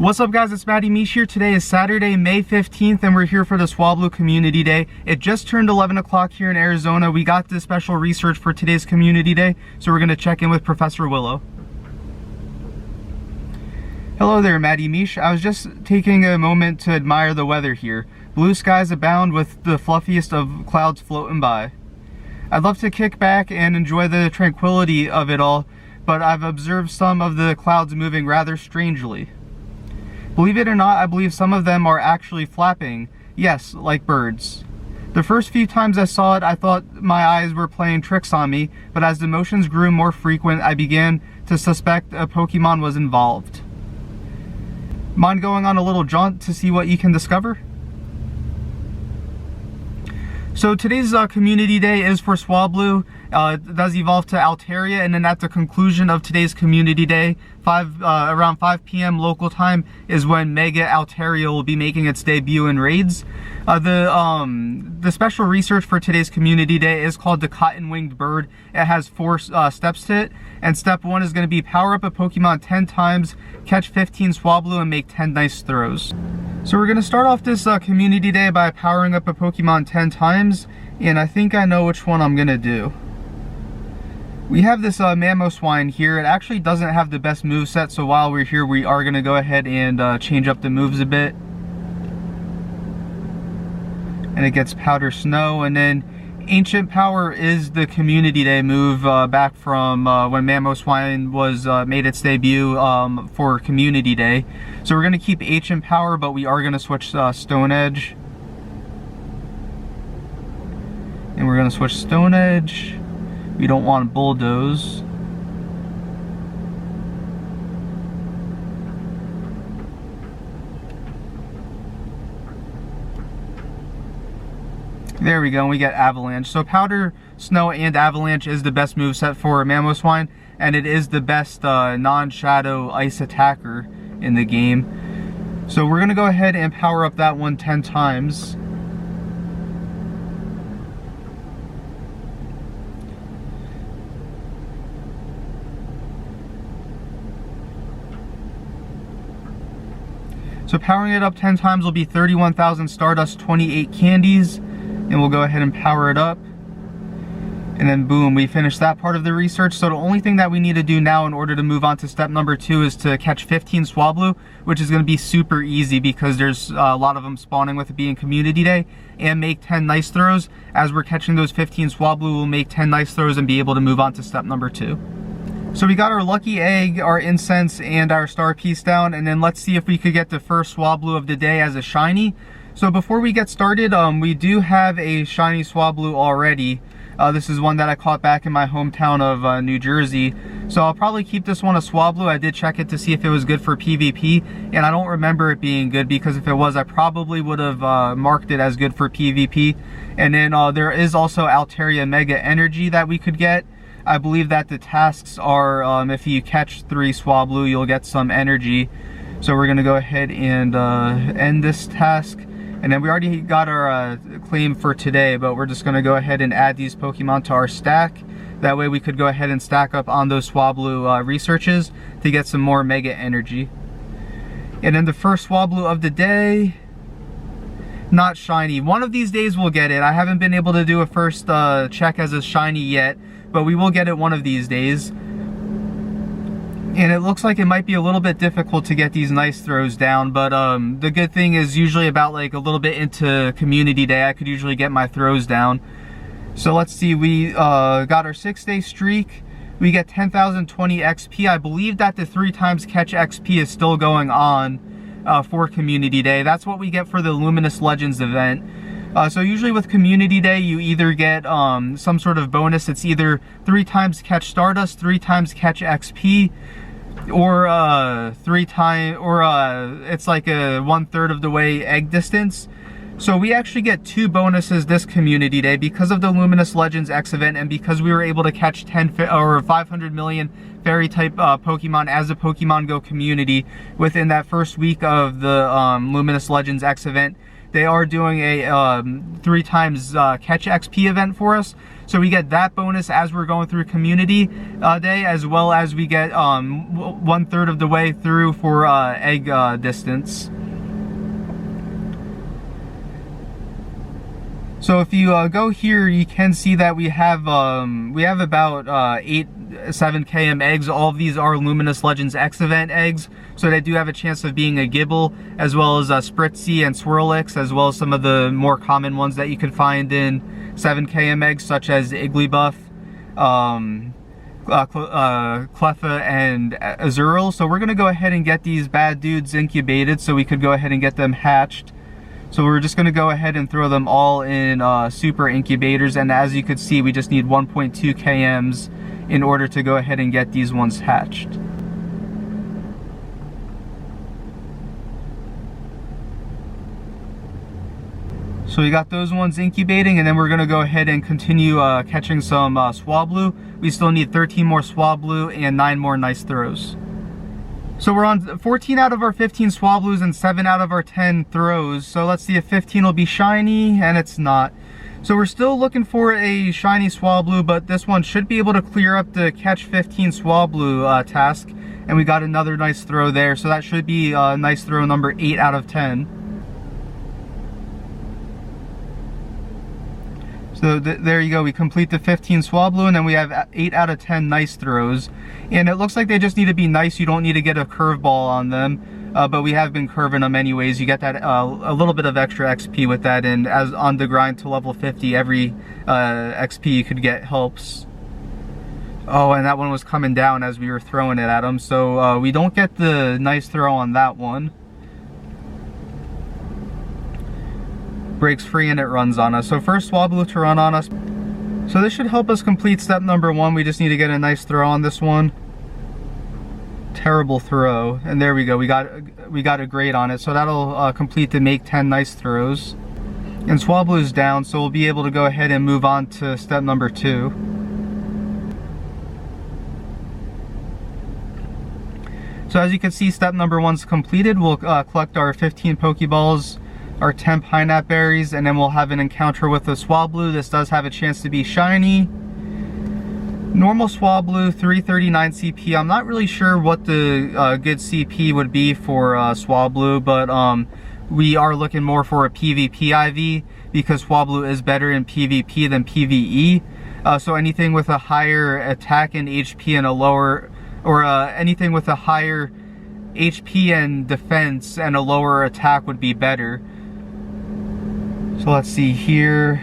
What's up guys, it's Matty Meesh here. Today is Saturday, May 15th, and we're here for the Swablu Community Day. It just turned 11 o'clock here in Arizona. We got the special research for today's Community Day, so we're gonna check in with Professor Willow. Hello there, Matty Meesh. I was just taking a moment to admire the weather here. Blue skies abound with the fluffiest of clouds floating by. I'd love to kick back and enjoy the tranquility of it all, but I've observed some of the clouds moving rather strangely. Believe it or not, I believe some of them are actually flapping. Yes, like birds. The first few times I saw it, I thought my eyes were playing tricks on me, but as the motions grew more frequent, I began to suspect a Pokemon was involved. Mind going on a little jaunt to see what you can discover? So today's Community Day is for Swablu. It does evolve to Altaria, and then at the conclusion of today's Community Day, around 5 p.m. local time, is when Mega Altaria will be making its debut in raids. The special research for today's Community Day is called the Cotton-Winged Bird. It has 4 steps to it, and step 1 is going to be power up a Pokemon 10 times, catch 15 Swablu, and make 10 nice throws. So we're going to start off this Community Day by powering up a Pokemon 10 times, and I think I know which one I'm going to do. We have this Mamoswine here. It actually doesn't have the best moveset, so while we're here we are going to go ahead and change up the moves a bit. And it gets Powder Snow, and then Ancient Power is the Community Day move back from when Mamoswine was made its debut for Community Day. So we're going to keep Ancient Power, but we are going to switch Stone Edge. And we're going to switch Stone Edge. We don't want Bulldoze. There we go, and we get Avalanche. So Powder, Snow, and Avalanche is the best moveset for Mamoswine, and it is the best non-shadow ice attacker in the game. So we're going to go ahead and power up that one 10 times. So powering it up 10 times will be 31,000 Stardust, 28 candies. And we'll go ahead and power it up. And then boom, we finished that part of the research. So the only thing that we need to do now in order to move on to step number 2 is to catch 15 Swablu, which is going to be super easy because there's a lot of them spawning with it being Community Day, and make 10 nice throws. As we're catching those 15 Swablu, we'll make 10 nice throws and be able to move on to step number 2. So we got our Lucky Egg, our Incense, and our Star Piece down, and then let's see if we could get the first Swablu of the day as a shiny. So before we get started, we do have a shiny Swablu already. This is one that I caught back in my hometown of New Jersey. So I'll probably keep this one a Swablu. I did check it to see if it was good for PvP, and I don't remember it being good, because if it was, I probably would have marked it as good for PvP. And then there is also Altaria Mega Energy that we could get. I believe that the tasks are, if you catch 3 Swablu, you'll get some energy. So we're going to go ahead and end this task. And then we already got our claim for today, but we're just going to go ahead and add these Pokemon to our stack. That way we could go ahead and stack up on those Swablu researches to get some more Mega Energy. And then the first Swablu of the day, not shiny. One of these days we'll get it. I haven't been able to do a first check as a shiny yet, but we will get it one of these days. And it looks like it might be a little bit difficult to get these nice throws down, but the good thing is usually about like a little bit into Community Day, I could usually get my throws down. So let's see, we got our 6-day streak. We get 10,020 XP. I believe that the 3 times catch XP is still going on for Community Day. That's what we get for the Luminous Legends event. So usually with Community Day, you either get some sort of bonus. It's either 3 times catch Stardust, 3 times catch XP, or it's like a 1/3 of the way egg distance. So we actually get 2 bonuses this Community Day because of the Luminous Legends X event, and because we were able to catch 500 million fairy type Pokemon as a Pokemon Go community within that first week of the Luminous Legends X event. They are doing a 3 times catch XP event for us. So we get that bonus as we're going through community day, as well as we get 1/3 of the way through for egg distance. So if you go here, you can see that we have about 7 km eggs. All of these are Luminous Legends X event eggs, so they do have a chance of being a Gibble, as well as Spritzy and Swirlix, as well as some of the more common ones that you can find in 7 km eggs, such as Igglybuff, Cleffa, and Azurill. So we're gonna go ahead and get these bad dudes incubated, so we could go ahead and get them hatched. So we're just going to go ahead and throw them all in super incubators, and as you could see, we just need 1.2 kms in order to go ahead and get these ones hatched. So we got those ones incubating, and then we're going to go ahead and continue catching some Swablu. We still need 13 more Swablu and 9 more nice throws. So we're on 14 out of our 15 Swablus and 7 out of our 10 throws. So let's see if 15 will be shiny, and it's not. So we're still looking for a shiny Swablu, but this one should be able to clear up the catch 15 Swablu task. And we got another nice throw there, so that should be nice throw number 8 out of 10. So there you go, we complete the 15 Swablu, and then we have 8 out of 10 nice throws. And it looks like they just need to be nice, you don't need to get a curveball on them. But we have been curving them anyways. You get that a little bit of extra XP with that, and as on the grind to level 50, every XP you could get helps. Oh, and that one was coming down as we were throwing it at them, so we don't get the nice throw on that one. Breaks free and it runs on us. So first Swablu to run on us. So this should help us complete step number 1. We just need to get a nice throw on this one. Terrible throw, and there we go. We got a grade on it, so that'll complete the make 10 nice throws. And Swablu's down, so we'll be able to go ahead and move on to step number 2. So as you can see, step number 1's completed. We'll collect our 15 Pokeballs, our 10 Pineapple Berries, and then we'll have an encounter with a Swablu. This does have a chance to be shiny. Normal Swablu, 339 CP. I'm not really sure what the good CP would be for Swablu, but we are looking more for a PvP IV because Swablu is better in PvP than PvE. So anything with a higher attack and HP and a lower, or anything with a higher HP and defense and a lower attack would be better. So let's see here.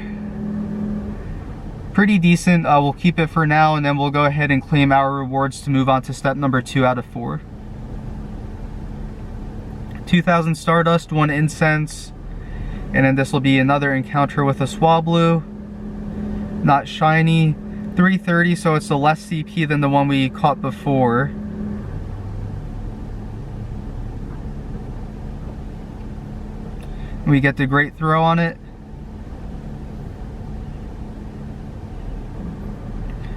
Pretty decent. We'll keep it for now, and then we'll go ahead and claim our rewards to move on to step number 2 out of 4. 2,000 Stardust, 1 Incense, and then this will be another encounter with a Swablu. Not shiny. 330, so it's a less CP than the one we caught before. We get the great throw on it.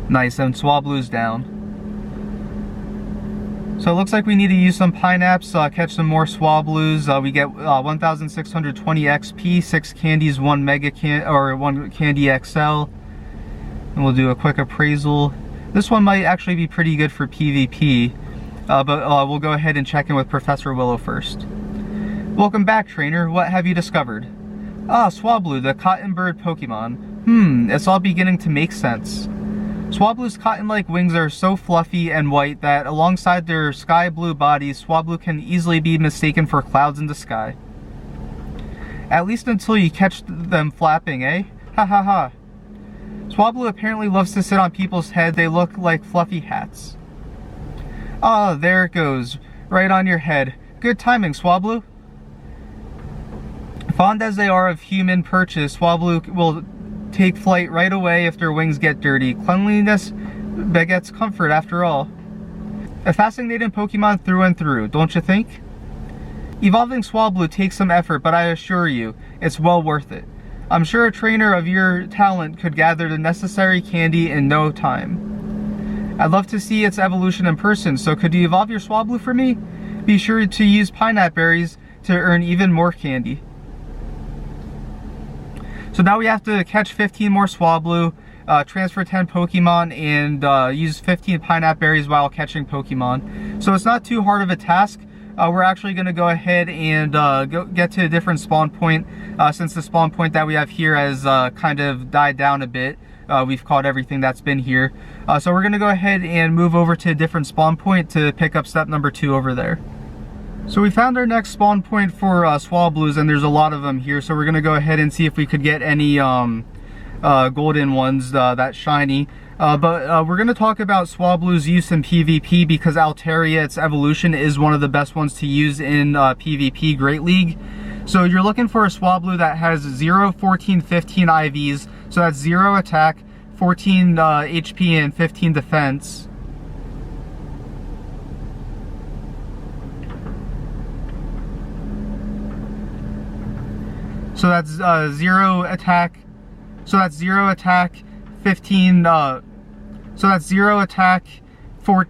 Nice, and Swablu's down. So it looks like we need to use some Pineaps, catch some more Swablus. We get 1,620 XP, 6 candies, 1 candy XL. And we'll do a quick appraisal. This one might actually be pretty good for PvP, but we'll go ahead and check in with Professor Willow first. Welcome back, trainer. What have you discovered? Ah, Swablu, the cotton bird Pokemon. It's all beginning to make sense. Swablu's cotton-like wings are so fluffy and white that alongside their sky blue bodies, Swablu can easily be mistaken for clouds in the sky. At least until you catch them flapping, eh? Ha ha ha. Swablu apparently loves to sit on people's heads. They look like fluffy hats. Ah, there it goes. Right on your head. Good timing, Swablu. Fond as they are of human purchase, Swablu will take flight right away if their wings get dirty. Cleanliness begets comfort after all. A fascinating Pokemon through and through, don't you think? Evolving Swablu takes some effort, but I assure you, it's well worth it. I'm sure a trainer of your talent could gather the necessary candy in no time. I'd love to see its evolution in person, so could you evolve your Swablu for me? Be sure to use Pineapple Berries to earn even more candy. So now we have to catch 15 more Swablu. transfer 10 Pokemon, and use 15 pineapple berries while catching Pokemon. So it's not too hard of a task. We're actually going to go ahead and go get to a different spawn point, since the spawn point that we have here has kind of died down a bit. We've caught everything that's been here. So we're going to go ahead and move over to a different spawn point to pick up step number 2 over there. So we found our next spawn point for Swablus, and there's a lot of them here. So we're going to go ahead and see if we could get any golden ones, that shiny. But we're going to talk about Swablu's use in PvP, because Altaria, its evolution, is one of the best ones to use in PvP Great League. So you're looking for a Swablu that has 0, 14, 15 IVs. So that's 0 attack, 14 HP, and 15 defense. So that's 0 attack. So that's 0 attack, 15. So that's 0 attack, 4.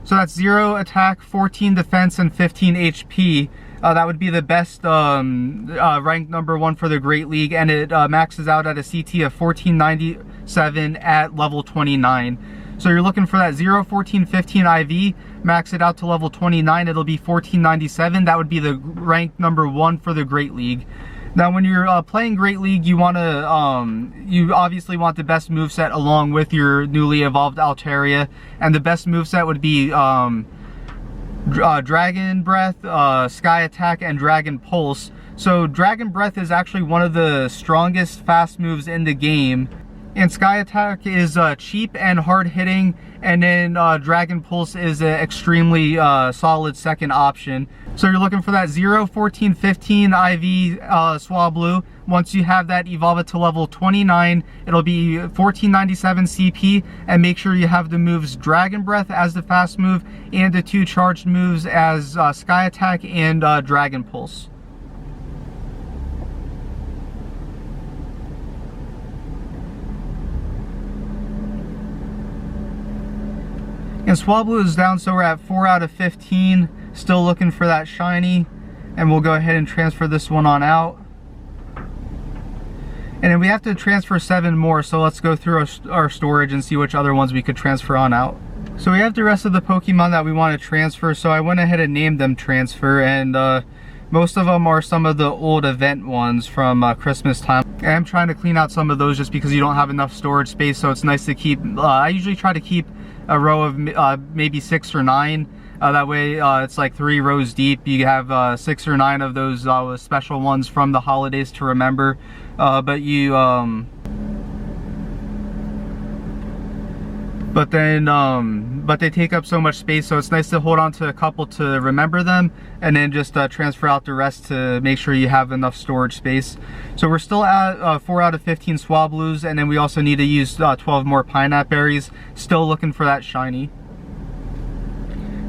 So that's 0 attack, 14 defense, and 15 HP. That would be the best ranked number 1 for the Great League, and it maxes out at a CT of 1497 at level 29. So you're looking for that 0, 14, 15 IV, max it out to level 29, it'll be 1497. That would be the ranked number 1 for the Great League. Now, when you're playing Great League, you want to, you obviously want the best moveset along with your newly evolved Altaria, and the best moveset would be Dragon Breath, Sky Attack, and Dragon Pulse. So Dragon Breath is actually one of the strongest fast moves in the game, and Sky Attack is cheap and hard hitting, and then Dragon Pulse is an extremely solid second option. So you're looking for that 0, 14, 15 IV Swablu. Once you have that, evolve it to level 29. It'll be 1497 CP, and make sure you have the moves Dragon Breath as the fast move, and the 2 charged moves as Sky Attack and Dragon Pulse. And Swablu is down, so we're at 4 out of 15. Still looking for that shiny, and we'll go ahead and transfer this one on out. And then we have to transfer 7 more, so let's go through our storage and see which other ones we could transfer on out. So we have the rest of the Pokemon that we want to transfer, so I went ahead and named them transfer, and most of them are some of the old event ones from Christmas time. I'm trying to clean out some of those just because you don't have enough storage space, so it's nice to keep, I usually try to keep a row of maybe 6 or 9. That way it's like 3 rows deep. You have 6 or 9 of those special ones from the holidays to remember. But they take up so much space, so it's nice to hold on to a couple to remember them, and then just transfer out the rest to make sure you have enough storage space. So we're still at 4 out of 15 Swablus, and then we also need to use 12 more pineapple berries. Still looking for that shiny.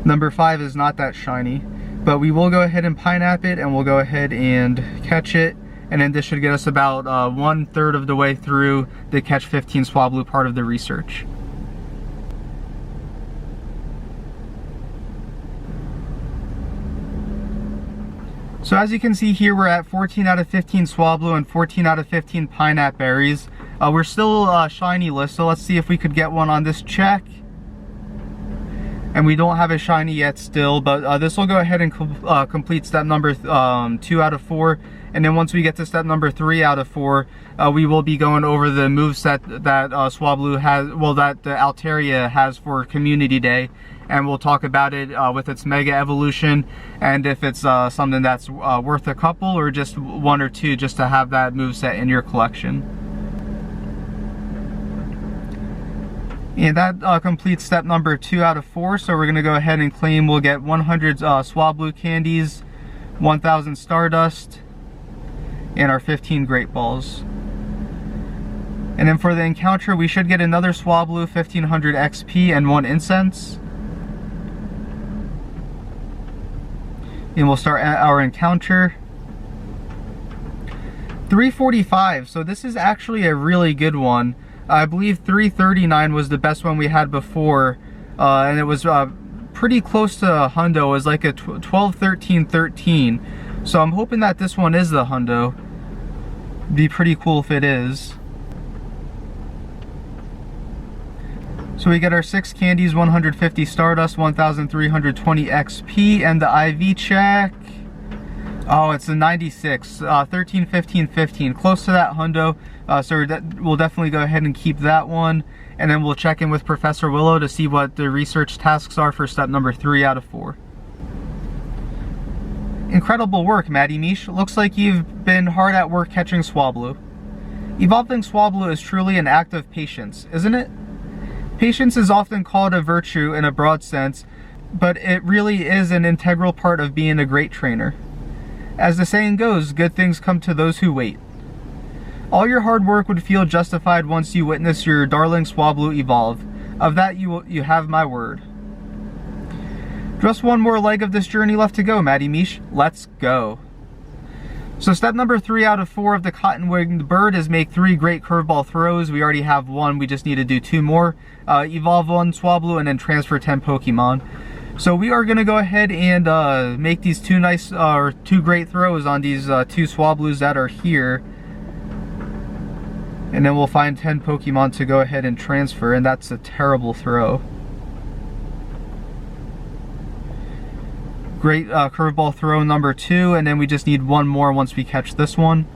Number 5 is not that shiny, but we will go ahead and pineapple it, and we'll go ahead and catch it, and then this should get us about 1/3 of the way through the catch 15 Swablu part of the research. So as you can see here, we're at 14 out of 15 Swablu and 14 out of 15 pineapple berries. We're still shiny-less, so let's see if we could get one on this check. And we don't have a shiny yet still, but this will go ahead and complete step number 2 out of 4. And then once we get to step number 3 out of 4, we will be going over the moveset that Swablu has, well, that the Altaria has for Community Day. And we'll talk about it with its Mega Evolution, and if it's something that's worth a couple, or just 1 or 2 just to have that moveset in your collection. And that completes step number 2 out of 4, so we're going to go ahead and claim we'll get 100 Swablu candies, 1000 Stardust, and our 15 Great Balls. And then for the encounter, we should get another Swablu, 1500 XP, and 1 Incense. And we'll start our encounter. 345, so this is actually a really good one. I believe 339 was the best one we had before, and it was pretty close to a hundo. It was like a 12, 13, 13. So I'm hoping that this one is the hundo. Be pretty cool if it is. So we get our 6 candies, 150 Stardust, 1,320 XP, and the IV check. Oh, it's a 96, 13, 15, 15, close to that hundo. So we'll definitely go ahead and keep that one. And then we'll check in with Professor Willow to see what the research tasks are for step number 3 out of 4. Incredible work, Matty Meesh. Looks like you've been hard at work catching Swablu. Evolving Swablu is truly an act of patience, isn't it? Patience is often called a virtue in a broad sense, but it really is an integral part of being a great trainer. As the saying goes, good things come to those who wait. All your hard work would feel justified once you witness your darling Swablu evolve. Of that you have my word. Just one more leg of this journey left to go, Matty Meesh. Let's go. So step number 3 out of 4 of the cotton-winged bird is make 3 great curveball throws. We already have 1, we just need to do 2 more. Evolve 1 Swablu and then transfer 10 Pokemon. So we are going to go ahead and make these 2 great throws on these 2 Swablus that are here. And then we'll find 10 Pokemon to go ahead and transfer, and that's a terrible throw. Great curveball throw number 2, and then we just need 1 more once we catch this one.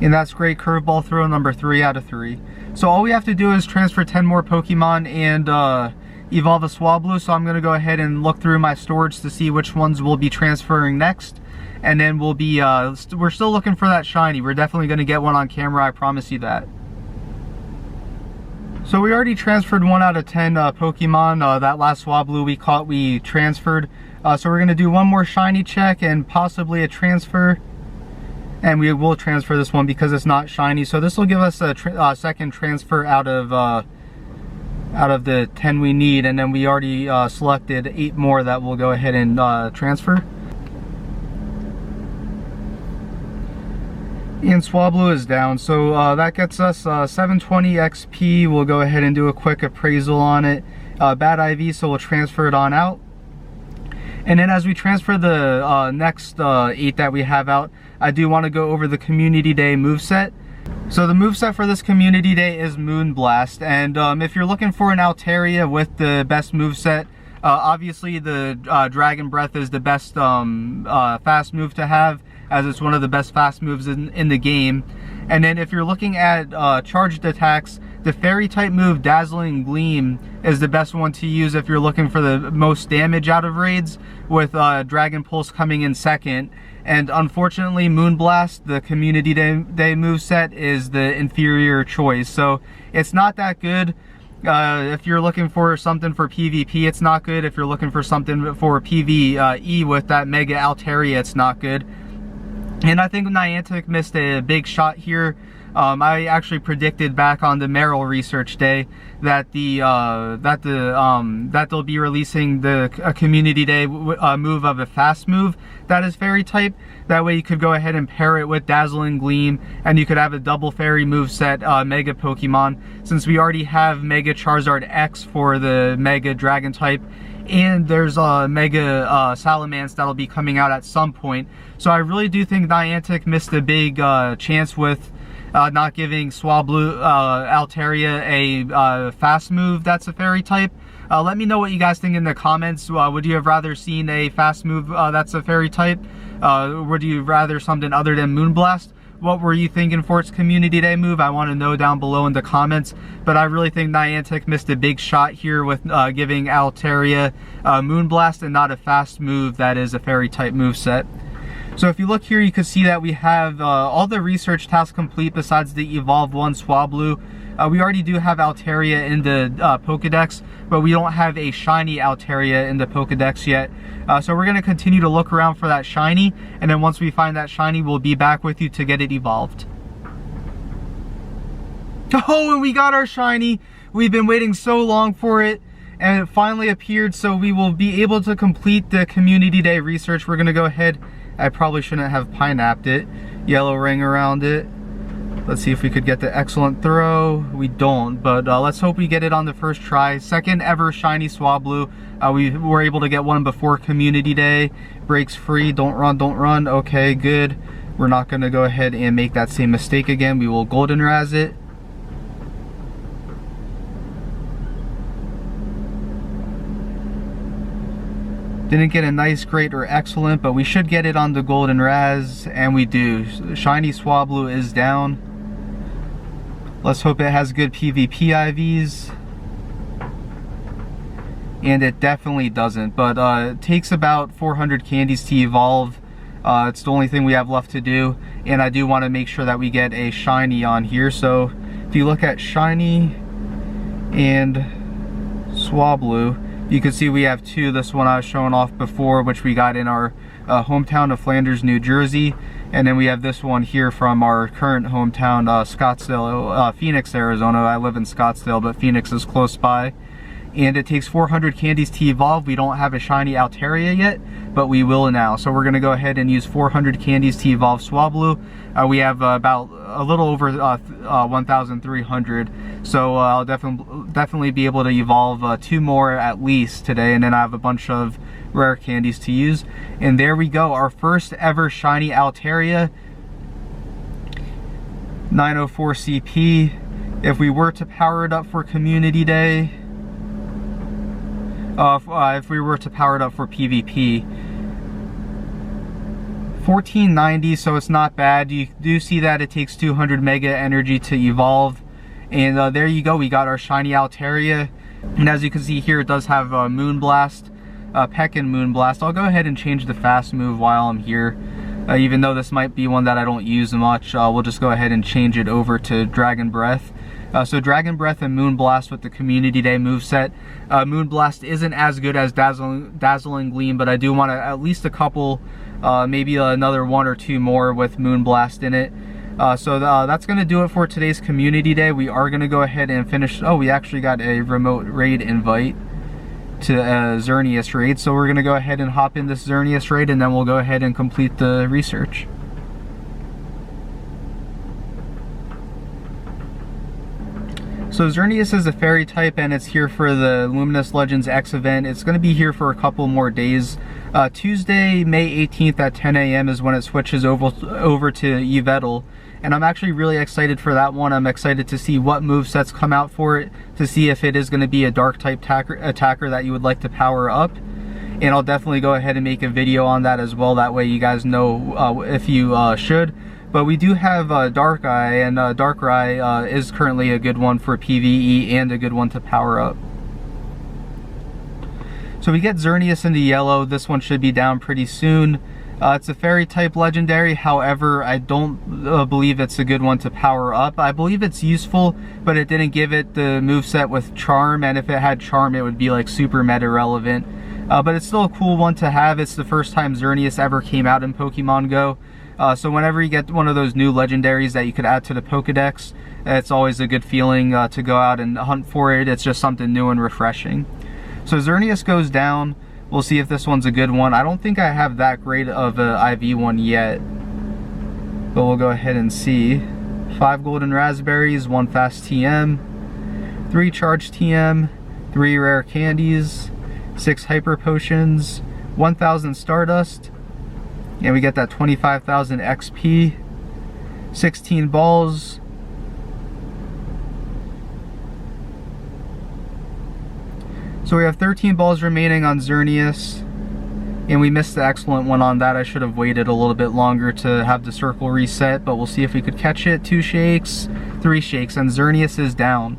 And that's great curveball throw number 3 out of 3. So all we have to do is transfer 10 more Pokemon and evolve a Swablu. So I'm going to go ahead and look through my storage to see which ones we'll be transferring next. And then we'll be, we're still looking for that shiny. We're definitely going to get one on camera, I promise you that. So we already transferred 1 out of 10 Pokemon. That last Swablu we caught, we transferred. So we're going to do 1 more shiny check and possibly a transfer. And we will transfer this one because it's not shiny. So this will give us a second transfer out of the 10 we need. And then we already selected 8 more that we'll go ahead and transfer. And Swablu is down, so that gets us 720 XP. We'll go ahead and do a quick appraisal on it. Bad IV, so we'll transfer it on out. And then as we transfer the next 8 that we have out, I do want to go over the Community Day moveset. So the moveset for this Community Day is Moonblast, and if you're looking for an Altaria with the best moveset, obviously the Dragon Breath is the best fast move to have, as it's one of the best fast moves in the game. And then if you're looking at charged attacks, the fairy type move Dazzling Gleam is the best one to use if you're looking for the most damage out of raids, with Dragon Pulse coming in second. And unfortunately Moonblast, the Community Day moveset, is the inferior choice. So it's not that good. If you're looking for something for PvP, it's not good. If you're looking for something for PvE with that Mega Altaria, it's not good. And I think Niantic missed a big shot here. I actually predicted back on the Merrill research day that that they'll be releasing a Community Day move of a fast move that is fairy type. That way you could go ahead and pair it with Dazzling Gleam, and you could have a double fairy moveset Mega Pokemon, since we already have Mega Charizard X for the Mega Dragon type. And there's a Mega Salamence that'll be coming out at some point. So I really do think Niantic missed a big chance with not giving Swablu Altaria a fast move that's a fairy type. Let me know what you guys think in the comments. Would you have rather seen a fast move that's a fairy type? Would you rather something other than Moonblast? What were you thinking for its Community Day move? I want to know down below in the comments. But I really think Niantic missed a big shot here with giving Altaria Moonblast and not a fast move that is a fairy type moveset. So if you look here, you can see that we have all the research tasks complete besides the Evolve 1 Swablu. We already do have Altaria in the Pokedex, but we don't have a shiny Altaria in the Pokedex yet. So we're going to continue to look around for that shiny, and then once we find that shiny, we'll be back with you to get it evolved. Oh, and we got our shiny! We've been waiting so long for it, and it finally appeared, so we will be able to complete the Community Day research. We're going to go ahead. I probably shouldn't have pineapped it. Yellow ring around it. Let's see if we could get the excellent throw. We don't, but let's hope we get it on the first try. Second ever shiny Swablu. We were able to get one before Community Day. Breaks free, don't run, don't run. Okay, good. We're not gonna go ahead and make that same mistake again. We will golden raz it. Didn't get a nice, great, or excellent, but we should get it on the golden raz, and we do. Shiny Swablu is down. Let's hope it has good PvP IVs. And it definitely doesn't, but it takes about 400 candies to evolve. It's the only thing we have left to do, and I do want to make sure that we get a shiny on here. So if you look at shiny and Swablu, you can see we have two. This one I was showing off before, which we got in our hometown of Flanders, New Jersey. And then we have this one here from our current hometown, Scottsdale, Phoenix, Arizona. I live in Scottsdale, but Phoenix is close by. And it takes 400 candies to evolve. We don't have a shiny Altaria yet, but we will now. So we're going to go ahead and use 400 candies to evolve Swablu. We have about a little over 1,300. So I'll definitely be able to evolve 2 more at least today, and then I have a bunch of rare candies to use. And there we go, our first ever shiny Altaria, 904 CP. If we were to power it up for Community Day, if we were to power it up for PvP, 1490, so it's not bad. You do see that it takes 200 mega energy to evolve. And there you go, we got our shiny Altaria. And as you can see here, it does have Moonblast, Peck and Moonblast. I'll go ahead and change the fast move while I'm here. Even though this might be one that I don't use much, we'll just go ahead and change it over to Dragon Breath. So Dragon Breath and Moonblast with the Community Day moveset. Moonblast isn't as good as Dazzling Gleam, but I do want at least a couple, maybe another 1 or 2 more with Moonblast in it. So that's going to do it for today's Community Day. We are going to go ahead and finish. Oh, we actually got a remote raid invite to Xerneas raid. So we're going to go ahead and hop in this Xerneas raid, and then we'll go ahead and complete the research. So Xerneas is a fairy type, and it's here for the Luminous Legends X event. It's going to be here for a couple more days. Tuesday, May 18th at 10 AM is when it switches over to Yveltal. And I'm actually really excited for that one. I'm excited to see what movesets come out for it, to see if it is going to be a dark type attacker that you would like to power up. And I'll definitely go ahead and make a video on that as well. That way you guys know if you should. But we do have Darkrai, and Darkrai is currently a good one for PvE and a good one to power up. So we get Xerneas into yellow. This one should be down pretty soon. It's a fairy type legendary, however I don't believe it's a good one to power up. I believe it's useful, but it didn't give it the moveset with Charm, and if it had Charm it would be like super meta relevant. But it's still a cool one to have. It's the first time Xerneas ever came out in Pokemon Go. So whenever you get one of those new legendaries that you could add to the Pokedex, it's always a good feeling to go out and hunt for it. It's just something new and refreshing. So Xerneas goes down. We'll see if this one's a good one. I don't think I have that great of an IV one yet, but we'll go ahead and see. 5 golden raspberries, 1 fast TM, 3 charged TM, 3 rare candies, 6 hyper potions, 1,000 stardust, and we get that 25,000 XP, 16 balls, so we have 13 balls remaining on Xerneas, and we missed the excellent one on that. I should have waited a little bit longer to have the circle reset, but we'll see if we could catch it. 2 shakes, 3 shakes, and Xerneas is down.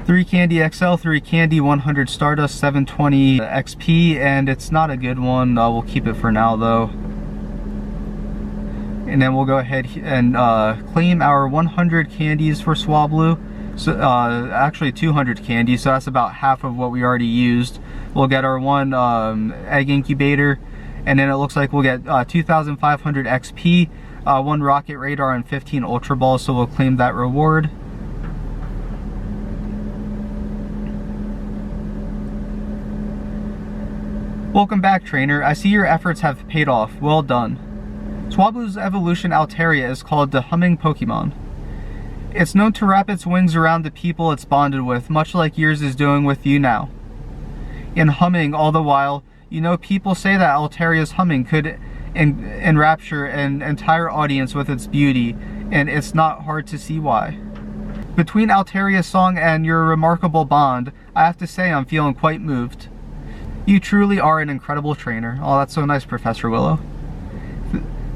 3 candy XL, 3 candy, 100 stardust, 720 XP, and it's not a good one. We'll keep it for now though. And then we'll go ahead and claim our 100 candies for Swablu. So actually 200 candies, so that's about half of what we already used. We'll get our 1 egg incubator, and then it looks like we'll get 2,500 XP, 1 rocket radar, and 15 ultra balls, so we'll claim that reward. Welcome back, trainer. I see your efforts have paid off. Well done. Swablu's evolution Altaria is called the humming Pokemon. It's known to wrap its wings around the people it's bonded with, much like yours is doing with you now. In humming all the while, you know, people say that Altaria's humming could enrapture an entire audience with its beauty, and it's not hard to see why. Between Altaria's song and your remarkable bond, I have to say I'm feeling quite moved. You truly are an incredible trainer. Oh, that's so nice, Professor Willow.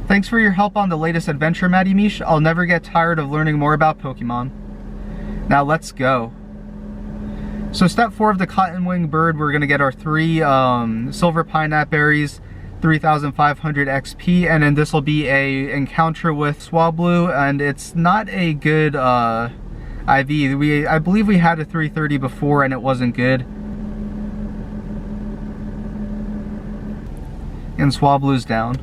Thanks for your help on the latest adventure, Matty Meesh. I'll never get tired of learning more about Pokemon. Now let's go. So step 4 of the Cottonwing Bird, we're gonna get our 3 Silver Pineapple Berries, 3,500 XP, and then this will be a encounter with Swablu, and it's not a good IV. I believe we had a 330 before and it wasn't good. And Swablu's down.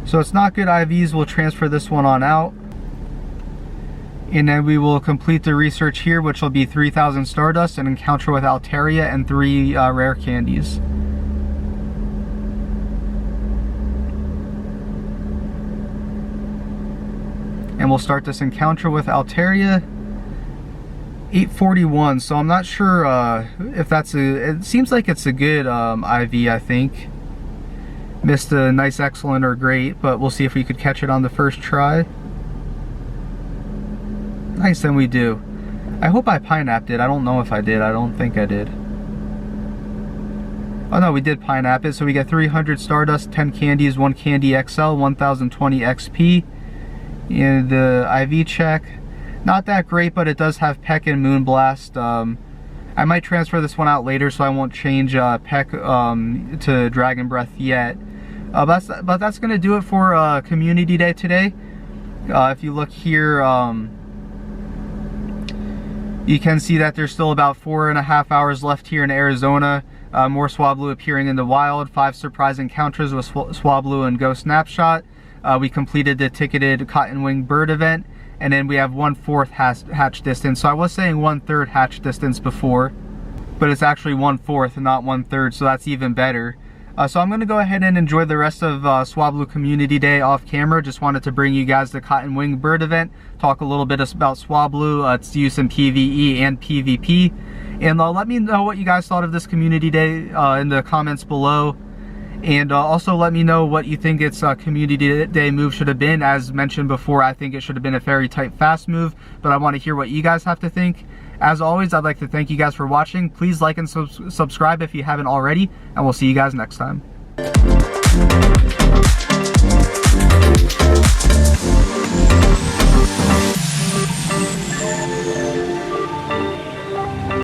So it's not good IVs, we'll transfer this one on out. And then we will complete the research here, which will be 3,000 Stardust, an encounter with Altaria, and 3 rare candies. And we'll start this encounter with Altaria. 841, so I'm not sure if that's it seems like it's a good IV, I think. Missed a nice, excellent, or great, but we'll see if we could catch it on the first try. Nice, then we do. I hope I pineapped it. I don't know if I did. I don't think I did. Oh no, we did pineapple it, so we get 300 Stardust, 10 candies, 1 candy XL, 1,020 XP. And the IV check, not that great, but it does have Peck and Moonblast. I might transfer this one out later, so I won't change Peck to Dragon Breath yet. But that's gonna do it for Community Day today. If you look here, you can see that there's still about 4.5 hours left here in Arizona. More Swablu appearing in the wild, 5 surprise encounters with Swablu and Ghost Snapshot. We completed the ticketed Cottonwing Bird event, and then we have 1/4 hatch distance. So I was saying 1/3 hatch distance before, but it's actually 1/4 and not 1/3, so that's even better. So I'm going to go ahead and enjoy the rest of Swablu Community Day off camera. Just wanted to bring you guys the Cottonwing Bird event, talk a little bit about Swablu, its use in PvE and PvP, and let me know what you guys thought of this Community Day in the comments below. And also let me know what you think its Community Day move should have been. As mentioned before, I think it should have been a fairy type fast move, but I want to hear what you guys have to think. As always, I'd like to thank you guys for watching. Please like and subscribe if you haven't already, and we'll see you guys next time.